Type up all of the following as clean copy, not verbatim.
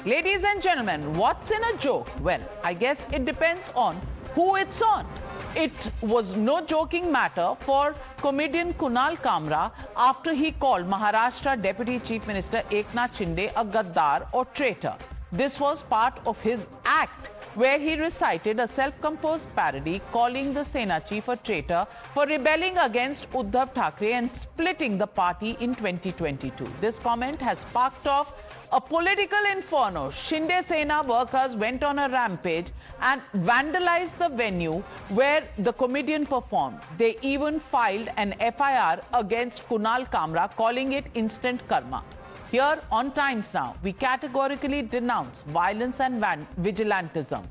Ladies and gentlemen, what's in a joke? Well, I guess it depends on who it's on. It was no joking matter for comedian Kunal Kamra after he called Maharashtra Deputy Chief Minister Eknath Shinde a Gaddar or traitor. This was part of his act, where he recited a self-composed parody calling the Sena chief a traitor for rebelling against Uddhav Thackeray and splitting the party in 2022. This comment has sparked off a political inferno. Shinde Sena workers went on a rampage and vandalized the venue where the comedian performed. They even filed an FIR against Kunal Kamra, calling it instant karma. Here on Times Now, we categorically denounce violence and vigilantism.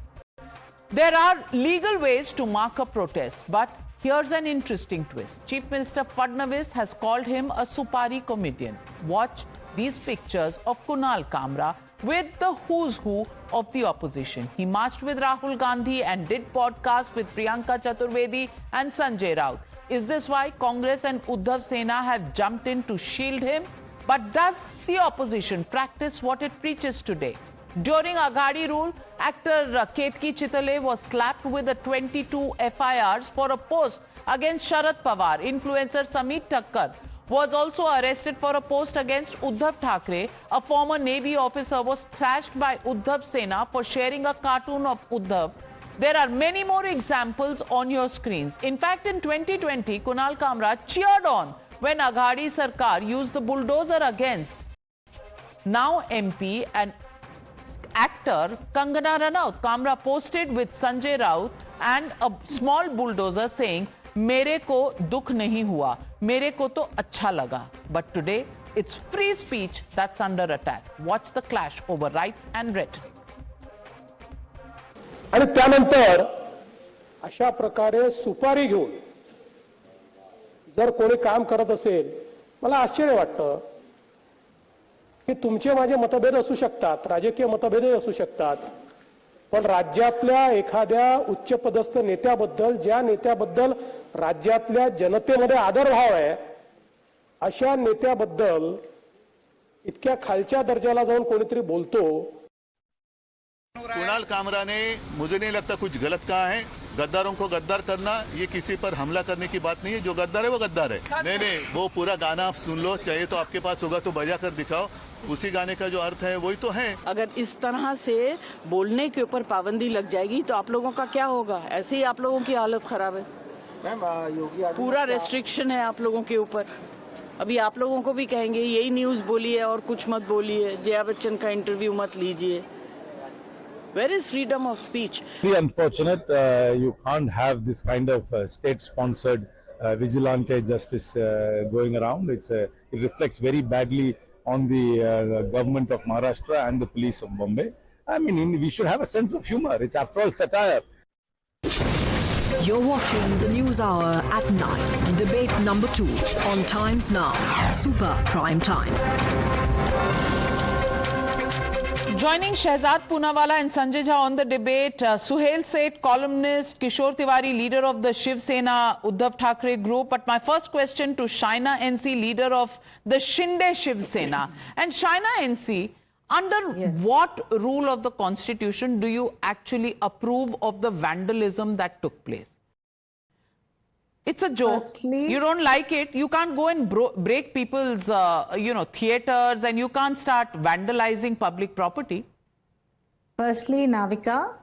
There are legal ways to mark a protest, but here's an interesting twist. Chief Minister Fadnavis has called him a supari comedian. Watch these pictures of Kunal Kamra with the who's who of the opposition. He marched with Rahul Gandhi and did podcasts with Priyanka Chaturvedi and Sanjay Raut. Is this why Congress and Uddhav Sena have jumped in to shield him? But does the opposition practice what it preaches today? During Aghadi rule, actor Ketki Chitale was slapped with the 22 FIRs for a post against Sharad Pawar. Influencer Samit Thakkar was also arrested for a post against Uddhav Thackeray. A former Navy officer was thrashed by Uddhav Sena for sharing a cartoon of Uddhav. There are many more examples on your screens. In fact, in 2020, Kunal Kamra cheered on when Aghadi Sarkar used the bulldozer against now MP and actor Kangana Ranaut. Kamra posted with Sanjay Raut and a small bulldozer saying, "Mere ko dukh nahi hua, mere ko to acha laga." But today, it's free speech that's under attack. Watch the clash over rights and rhetoric. आणि त्यानंतर अशा प्रकारे सुपारी घेऊन जर कोणी काम करत असेल, मला आश्चर्य वाटतं की तुमचे माझे मतभेद असू शकतात, राजकीय मतभेदही असू शकतात, पण राज्यातल्या एखाद्या उच्चपदस्थ नेत्याबद्दल, ज्या नेत्याबद्दल राज्यातल्या जनतेमध्ये आदरभाव आहे, अशा नेत्याबद्दल इतक्या खालच्या दर्जाला जाऊन कोणीतरी बोलतो. कुणाल कामरा ने मुझे नहीं लगता कुछ गलत कहा है. गद्दारों को गद्दार करना ये किसी पर हमला करने की बात नहीं है. जो गद्दार है वो गद्दार है. नहीं, वो पूरा गाना आप सुन लो, चाहिए तो आपके पास होगा तो बजा कर दिखाओ. उसी गाने का जो अर्थ है वही तो है. अगर इस तरह से बोलने के ऊपर पाबंदी लग जाएगी तो आप लोगों का क्या होगा? ऐसे ही आप लोगों की हालत खराब है. पूरा रेस्ट्रिक्शन है आप लोगों के ऊपर. अभी आप लोगों को भी कहेंगे यही न्यूज बोलिए और कुछ मत बोलिए, जया बच्चन का इंटरव्यू मत लीजिए. Where is freedom of speech? Very unfortunate. You can't have this kind of state-sponsored vigilante justice going around. It reflects very badly on the government of Maharashtra and the police of Bombay. I mean, we should have a sense of humor. It's after all satire. You're watching the News Hour at 9. Debate number 2 on Times Now. Super Prime Time. Joining Shehzad Poonawalla and Sanjay Jha on the debate, Suhail Seth, columnist, Kishore Tiwari, leader of the Shiv Sena, Uddhav Thackeray group. But my first question to Shaina NC, leader of the Shinde Shiv Sena. And Shaina NC, under what rule of the constitution do you actually approve of the vandalism that took place? It's a joke. Firstly, you don't like it. You can't go and break people's, theaters, and you can't start vandalizing public property. Firstly, Navika,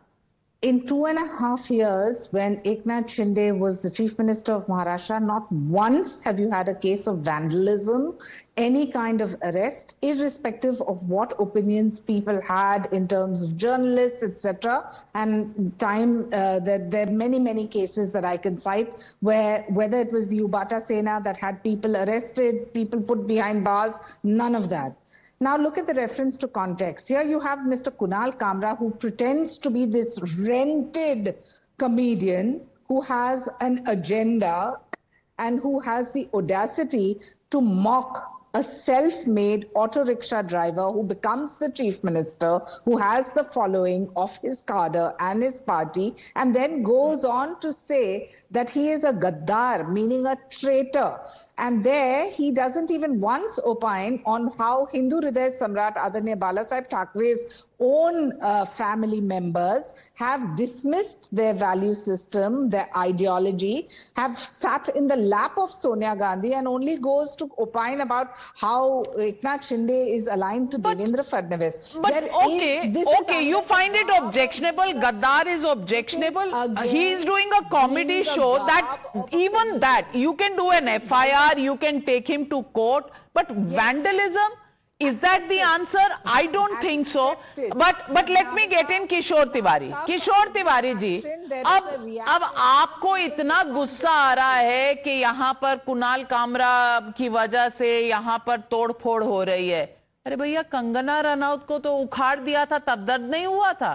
in 2.5 years, when Eknath Shinde was the Chief Minister of Maharashtra, not once have you had a case of vandalism, any kind of arrest, irrespective of what opinions people had in terms of journalists, etc. And there are many cases that I can cite where whether it was the Ubata Sena that had people arrested, people put behind bars, none of that. Now look at the reference to context. Here you have Mr. Kunal Kamra, who pretends to be this rented comedian who has an agenda and who has the audacity to mock a self-made auto rickshaw driver who becomes the chief minister, who has the following of his cadre and his party, and then goes on to say that he is a Gaddar, meaning a traitor. And there he doesn't even once opine on how Hindu Hriday Samrat Adanya Balasaheb Thakray's own family members have dismissed their value system, their ideology, have sat in the lap of Sonia Gandhi, and only goes to opine about how Eknath Shinde is aligned to Devendra Fadnavis. But you find it objectionable. Gaddar is objectionable. He is doing a comedy show that even that you can do an FIR, you can take him to court, but vandalism, is that the answer? I don't think so. But let me get in Kishore Tiwari. Kishore Tiwari ji, अब आपको इतना गुस्सा आ रहा है कि यहाँ पर कुणाल कामरा की वजह से यहाँ पर तोड़फोड़ हो रही है. अरे भैया, कंगना रनौत को तो उखाड़ दिया था, तब दर्द नहीं हुआ था?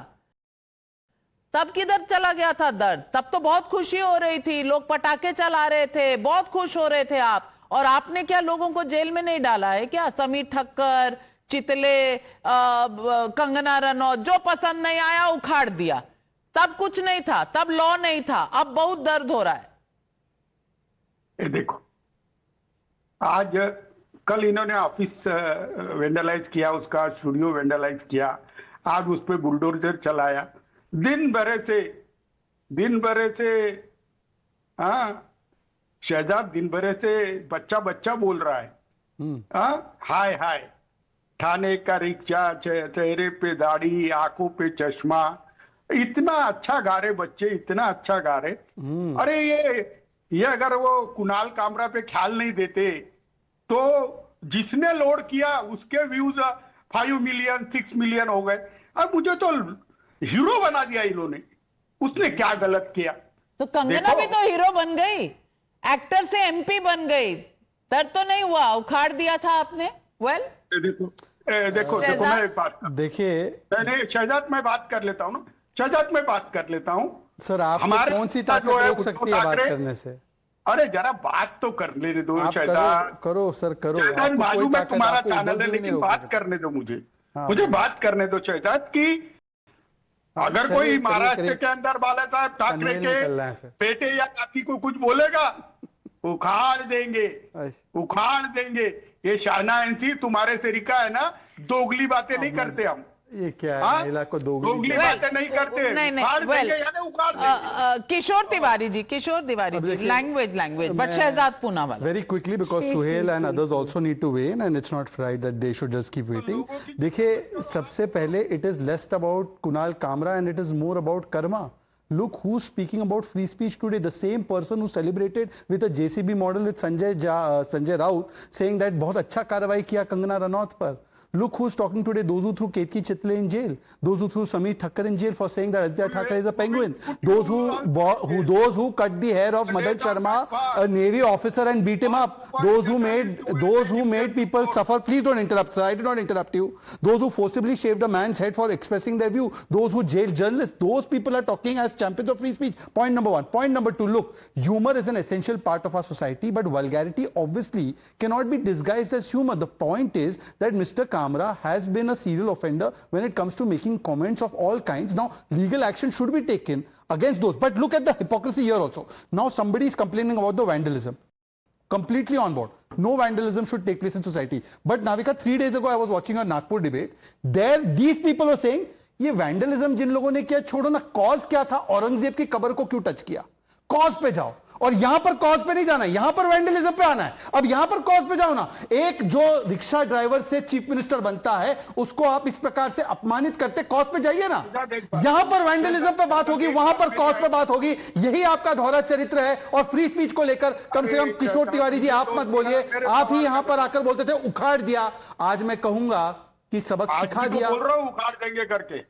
तब किधर चला गया था दर्द? तब तो बहुत खुशी हो रही थी, लोग पटाखे चला रहे थे, बहुत खुश हो रहे थे आप. और आपने क्या लोगों को जेल में नहीं डाला है क्या? समीर ठक्कर, चितले, कंगना रनौत, जो पसंद नहीं आया उखाड़ दिया. तब कुछ नहीं था, तब लॉ नहीं था, अब बहुत दर्द हो रहा है. देखो, आज कल इन्होंने ऑफिस वेंडलाइज किया, उसका स्टूडियो वेंडलाइज किया, आज उस पर बुलडोजर चलाया. दिन भरे से हाँ, शहजाद दिन भरे से बच्चा बोल रहा है. हाय हाय, थाने का रिक्शा, चेहरे पे दाढ़ी, आंखों पे चश्मा, इतना अच्छा गा रहे बच्चे, इतना अच्छा गा रहे. अरे ये अगर वो कुणाल कामरा पे ख्याल नहीं देते तो जिसने लोड किया उसके व्यूज 5 मिलियन 6 मिलियन हो गए. अब मुझे तो हीरो बना दिया इन्होंने. उसने क्या गलत किया? तो कंगना भी तो हीरो बन गई, एक्टर से MP बन गई. दर्द तो नहीं हुआ? उखाड़ दिया था आपने. देखो मैं एक बात, देखिए नहीं शहजाद, मैं बात कर लेता हूँ ना. शहजाद मैं बात कर लेता हूँ. सर, आप कौन सी ताकत रोक सकती है बात करने से? अरे जरा बात तो कर लेने दो शहजाद. करो सर, करो. मालूम है तुम्हारा चैनल है, लेकिन बात करने दो मुझे बात करने दो शहजाद की. अगर कोई महाराष्ट्र के अंदर बाला साहब ठाकरे के बेटे या नाती को कुछ बोलेगा, उखाड़ देंगे. ये शाहना एनसी तुम्हारे से रिका है ना, दोगली बातें नहीं करते हम. ये क्या है? महिला को दोगली बातें नहीं करते. Kishore Tiwari ji, language. But Shahzad Poonawalla, very quickly, because Suhail and others also need to when and it's not right that they should just keep waiting. देखिए, सबसे पहले it is less about Kunal Kamra and it is more about karma. Look who's speaking about free speech today. The same person who celebrated with a JCB model with Sanjay Raut, saying that बहुत अच्छा कार्रवाई किया कंगना रनौत पर. Look who's talking today, those who threw Ketki Chitle in jail, those who threw Sameer Thakkar in jail for saying that Uddhav Thackeray is a penguin, those who cut the hair of Madan Sharma, a Navy officer, and beat him up, those who made people suffer. Please don't interrupt, sir. I did not interrupt you. Those who forcibly shaved a man's head for expressing their view, those who jailed journalists, those people are talking as champions of free speech. Point number one. Point number two, look, humor is an essential part of our society, but vulgarity obviously cannot be disguised as humor. The point is that Mr. Kamra has been a serial offender when it comes to making comments of all kinds. Now, legal action should be taken against those. But look at the hypocrisy here also. Now, somebody is complaining about the vandalism. Completely on board. No vandalism should take place in society. But Navika, 3 days ago, I was watching a Nagpur debate. There, these people were saying, ये vandalism जिन लोगों ने किया, छोड़ो ना, cause क्या था? औरंगजेब की कब्र को क्यों टच किया? Cause पे जाओ. और यहां पर कॉज पे नहीं जाना है, यहां पर वैंडलिज्म पे आना है. अब यहां पर कॉज पे जाओ ना. एक जो रिक्शा ड्राइवर से चीफ मिनिस्टर बनता है, उसको आप इस प्रकार से अपमानित करते, कॉज पे जाइए ना. यहां पर वैंडलिज्म पे बात होगी, वहां पर कॉज पे बात होगी. यही आपका दोहरा चरित्र है. और फ्री स्पीच को लेकर कम से कम किशोर तिवारी जी आप मत बोलिए. आप ही यहां पर आकर बोलते थे उखाड़ दिया. आज मैं कहूंगा कि सबक सिखा दिया. बोल रहा हूं उखाड़ देंगे करके.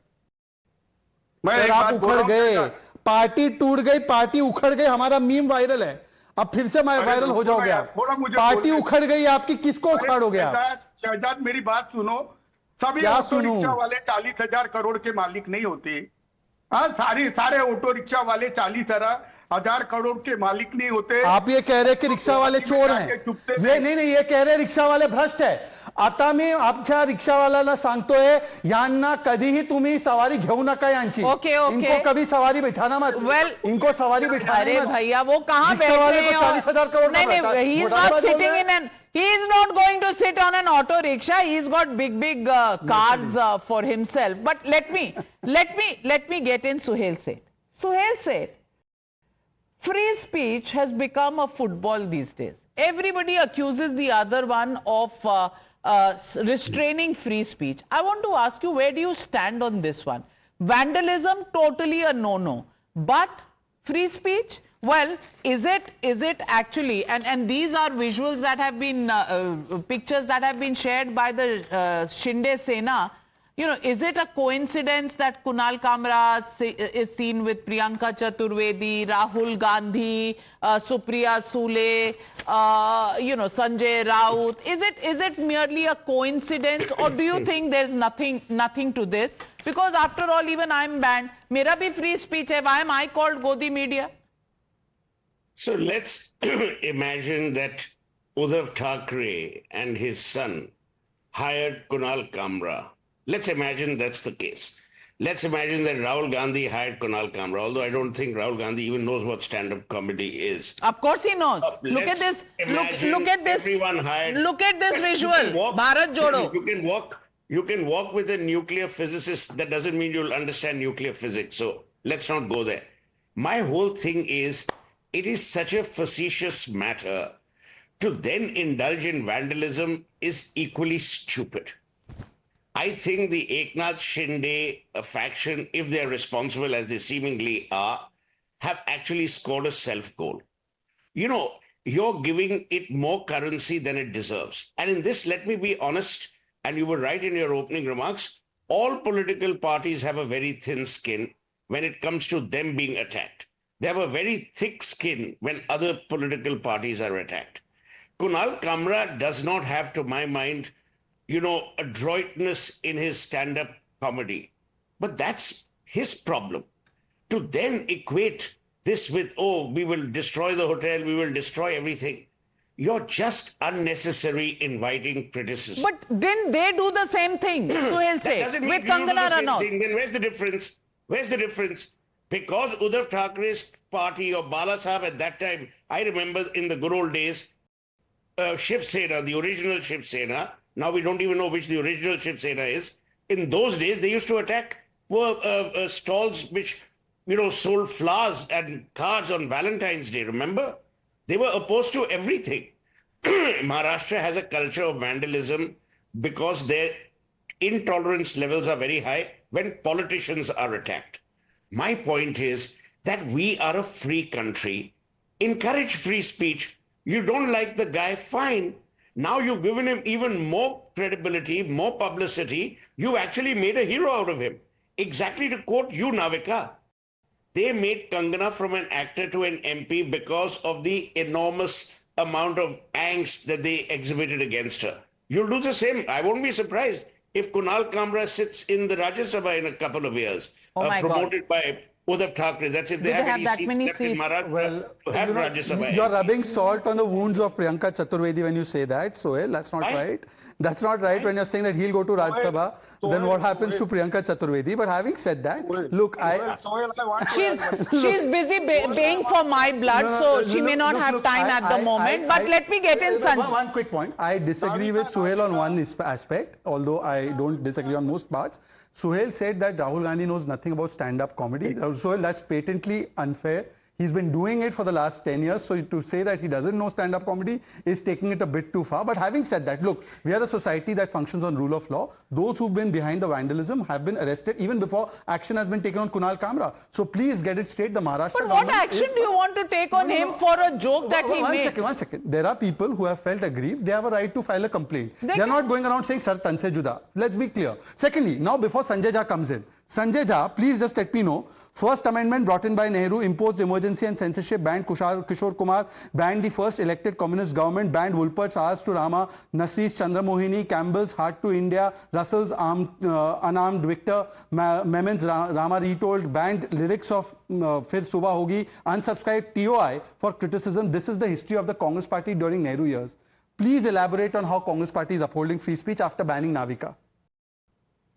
आप उखड़ गए, पार्टी टूट गई, पार्टी उखड़ गई. हमारा मीम वायरल है. अब फिर से मैं वायरल हो जाओगे आप. पार्टी उखड़ गई आपकी, किसको उखाड़ोगे आप? शहजाद मेरी बात सुनो. सभी ऑटो रिक्शा वाले 40,000 करोड़ के मालिक नहीं होते. सारे ऑटो रिक्शा वाले 40,000 1000 करोड़ के मालिक नहीं होते। आप ये कह रहे हैं कि रिक्शा वाले चोर हैं, ये नहीं, ये कह रहे रिक्शा वाले भ्रष्ट है। आता मी आमच्या रिक्षावाल्याला सांगतोय, यांना कधीही तुम्ही सवारी घेऊ नका यांची। इनको कभी सवारी बिठाना मत। इनको सवारी बिठाना मत। अरे भैया वो कहाँ बैठ रहे हैं? 40,000 करोड़। नहीं, he is not sitting in an, he is not going to sit on an auto rickshaw. He's got big cars for himself. But let me get in Suhail said. Suhail said, free speech has become a football these days. Everybody accuses the other one of restraining free speech. I want to ask you, where do you stand on this one? Vandalism, totally a no-no. But free speech? Well, is it actually, and these are visuals that have been, pictures that have been shared by the Shinde Sena. You know, is it a coincidence that Kunal Kamra is seen with Priyanka Chaturvedi, Rahul Gandhi, Supriya Sule, you know, Sanjay Raut? Is it merely a coincidence, or do you think there's nothing to this? Because after all, even I'm banned. Mera bhi free speech hai. Why am I called Godi media? So let's imagine that Uddhav Thackeray and his son hired Kunal Kamra. Let's imagine that's the case. Let's imagine that Rahul Gandhi hired Kunal Kamra, although I don't think Rahul Gandhi even knows what stand-up comedy is. Of course he knows. Look at this. Look at this. Everyone hired. Look at this visual. Bharat Jodo. You can walk with a nuclear physicist. That doesn't mean you'll understand nuclear physics. So let's not go there. My whole thing is, it is such a facetious matter. To then indulge in vandalism is equally stupid. I think the Eknath Shinde faction, if they are responsible as they seemingly are, have actually scored a self-goal. You know, you're giving it more currency than it deserves. And in this, let me be honest, and you were right in your opening remarks, all political parties have a very thin skin when it comes to them being attacked. They have a very thick skin when other political parties are attacked. Kunal Kamra does not have, to my mind, you know, adroitness in his stand-up comedy. But that's his problem. To then equate this with, oh, we will destroy the hotel, we will destroy everything. You're just unnecessary inviting criticism. But didn't they do the same thing, Suhail said, with Kangana Ranaut? Then where's the difference? Where's the difference? Because Uddhav Thackeray's party or Bala Sahab at that time, I remember in the good old days, Shiv Sena, the original Shiv Sena, now we don't even know which the original Shiv Sena is. In those days, they used to attack stalls which, you know, sold flowers and cards on Valentine's Day, remember? They were opposed to everything. Maharashtra has a culture of vandalism because their intolerance levels are very high when politicians are attacked. My point is that we are a free country. Encourage free speech. You don't like the guy, fine. Now you've given him even more credibility, more publicity. You actually made a hero out of him. Exactly to quote you, Navika. They made Kangana from an actor to an MP because of the enormous amount of angst that they exhibited against her. You'll do the same. I won't be surprised if Kunal Kamra sits in the Rajya Sabha in a couple of years, promoted by Uddhav Thackeray. That's if they have any seats left in Maharashtra. Well, to have Rajya Sabha. You're rubbing salt on the wounds of Priyanka Chaturvedi when you say that, Sohail. That's not right. That's not right when you're saying that he'll go to Rajya Sabha. Then what happens to Priyanka Chaturvedi? But having said that, look, she's busy baying for my blood, so she may not have time at the moment. But let me get in Sanjay. One quick point. I disagree with Sohail on one aspect, although I don't disagree on most parts. Sohail said that Rahul Gandhi knows nothing about stand-up comedy. Sohail, that's patently unfair. He's been doing it for the last 10 years, so to say that he doesn't know stand-up comedy is taking it a bit too far. But having said that, look, we are a society that functions on rule of law. Those who've been behind the vandalism have been arrested even before action has been taken on Kunal Kamra. So please get it straight, the Maharashtra But what action do you want to take on him for a joke that he made? One second. There are people who have felt aggrieved. They have a right to file a complaint. They're not going around saying, Sir, tan se juda. Let's be clear. Secondly, now before Sanjay Jha comes in, Sanjay Jha, please just let me know. First amendment brought in by Nehru imposed emergency and censorship, banned Kishore Kumar, banned the first elected communist government, banned Woolpert's Hours to Rama, Nasir's Chandramohini, Campbell's Heart to India, Russell's Unarmed Victor, Memon's Rama Retold, banned lyrics of Fir Subah Hogi, unsubscribed TOI for criticism. This is the history of the Congress party during Nehru years. Please elaborate on how Congress party is upholding free speech after banning Navika.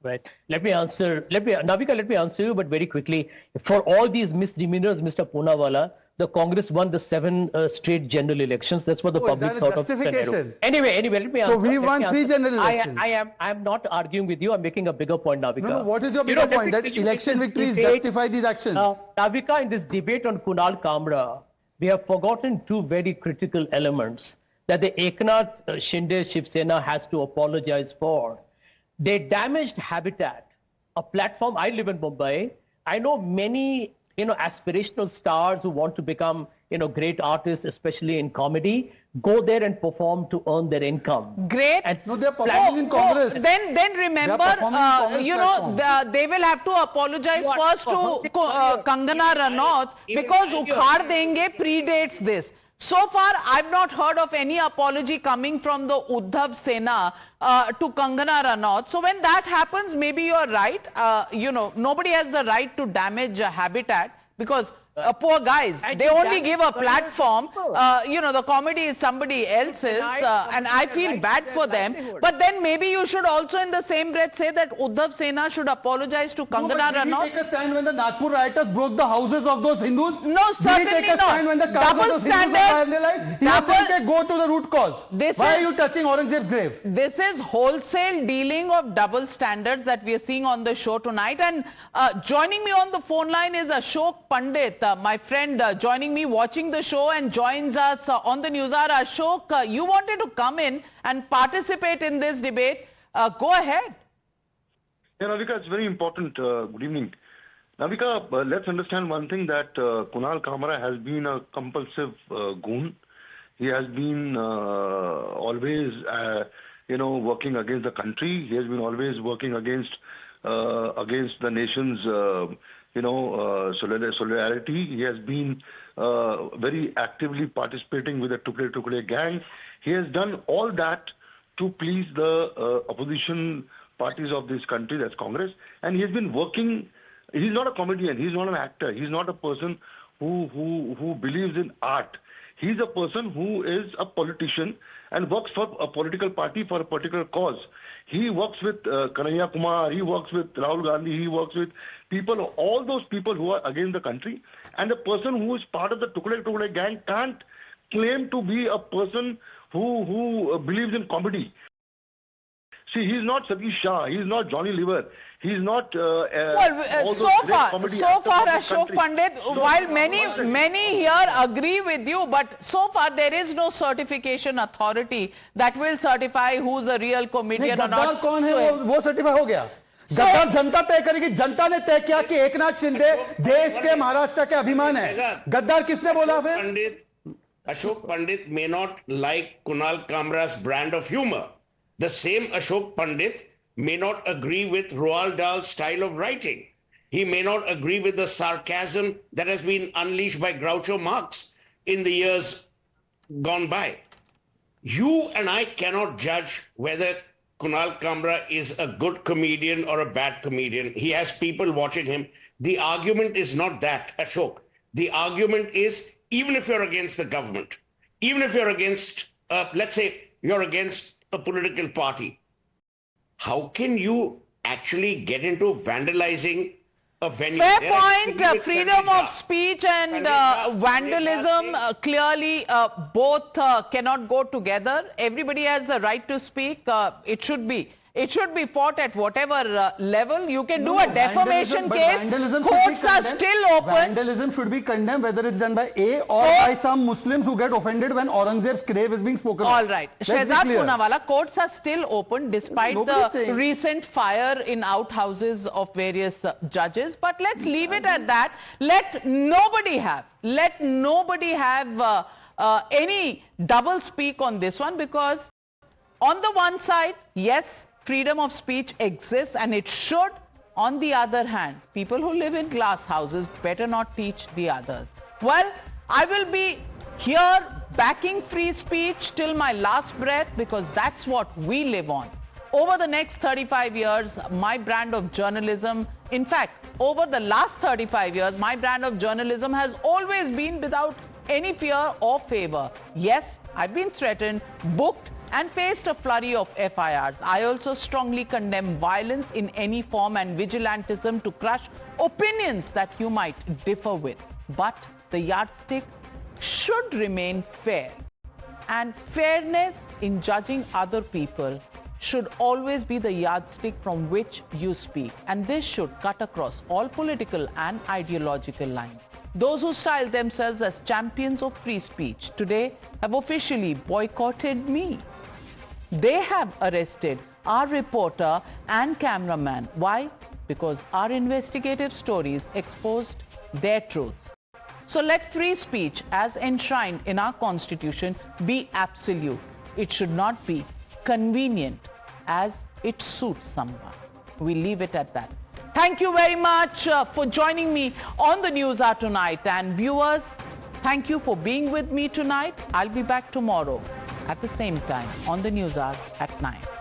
Right. Navika, let me answer you, but very quickly. For all these misdemeanors, Mr. Poonawalla, the Congress won the 7 straight general elections. That's what the public thought of Mr. Nehru. Anyway, let me answer. So we won 3 general elections. I am not arguing with you. I'm making a bigger point, Navika. No, what is your bigger point? That election victories justify these actions. Navika, in this debate on Kunal Kamra, we have forgotten 2 very critical elements that the Eknath Shinde Shiv Sena has to apologize for. They damaged Habitat, a platform. I live in Mumbai. I know many, aspirational stars who want to become, great artists, especially in comedy, go there and perform to earn their income. Great. And no, they're performing in Congress. Then remember, they will have to apologize first to Kangana Ranaut because Ukhad Diya predates this. So far, I've not heard of any apology coming from the Uddhav Sena to Kangana Ranaut. So when that happens, maybe you're right. Nobody has the right to damage Habitat because poor guys, they only give a platform. The comedy is somebody else's and I feel bad for them. But then maybe you should also in the same breath say that Uddhav Sena should apologize to Kangana Ranaut. Did he take a stand when the Nagpur rioters broke the houses of those Hindus? No, certainly not. Did he take a stand when the cars of those Hindus were vandalized? He was saying, go to the root cause. Why are you touching Aurangzeb's grave? This is wholesale dealing of double standards that we are seeing on the show tonight. And joining me on the phone line is Ashok Pandit, my friend joining me watching the show and joins us on the News Hour. Ashok, you wanted to come in and participate in this debate. Go ahead. Yeah, Navika, it's very important. Good evening. Navika, let's understand one thing that Kunal Kamra has been a compulsive goon. He has been always, working against the country. He has been always working against the nation's solidarity. He has been very actively participating with the Tukde gang. He has done all that to please the opposition parties of this country, that's Congress. And he has been working. He's not a comedian. He's not an actor. He's not a person who believes in art. He's a person who is a politician and works for a political party for a particular cause. He works with Jaya Kumar, he works with Rahul Gandhi, he works with people, all those people who are against the country. And the person who is part of the Tukde gang can't claim to be a person who believes in comedy. See, he's not Satish Shah, he's not Johnny Lever, he's not so far Ashok Pandit, while many here agree with you, but so far there is no certification authority that will certify who's a real comedian or not. कौन है वो certify हो गया? गद्दार जनता तय करेगी. जनता ने तय किया कि एकनाथ शिंदे देश के महाराष्ट्र के अभिमान है. गद्दार किसने बोला फिर? Ashok Pandit may not like Kunal Kamra's brand of humor. The same Ashok Pandit may not agree with Roald Dahl's style of writing. He may not agree with the sarcasm that has been unleashed by Groucho Marx in the years gone by. You and I cannot judge whether Kunal Kamra is a good comedian or a bad comedian. He has people watching him. The argument is not that, Ashok. The argument is, even if you're against the government, even if you're against, let's say you're against a political party, how can you actually get into vandalizing a venue? Fair point. Freedom of speech and vandalism, clearly both cannot go together. Everybody has the right to speak. It should be fought at whatever level. You can do a defamation case. Courts are still open. Vandalism should be condemned whether it's done by A or by some Muslims who get offended when Aurangzeb's grave is being spoken of. All right. Shehzad Poonawalla, courts are still open despite the recent fire in outhouses of various judges. But let's leave it at that. Let nobody have any double speak on this one, because on the one side, yes, freedom of speech exists and it should On the other hand, people who live in glass houses better not teach the others. Well, I will be here backing free speech till my last breath because that's what we live on. Over the next 35 years, my brand of journalism, in fact, over the last 35 years, my brand of journalism has always been without any fear or favor. Yes, I've been threatened, booked, and faced a flurry of FIRs. I also strongly condemn violence in any form and vigilantism to crush opinions that you might differ with. But the yardstick should remain fair. And fairness in judging other people should always be the yardstick from which you speak. And this should cut across all political and ideological lines. Those who style themselves as champions of free speech today have officially boycotted me. They have arrested our reporter and cameraman. Why? Because our investigative stories exposed their truths. So let free speech, as enshrined in our constitution, be absolute. It should not be convenient as it suits someone. We leave it at that. Thank you very much for joining me on the News Hour tonight. And viewers, thank you for being with me tonight. I'll be back tomorrow at the same time on the News Hour at 9.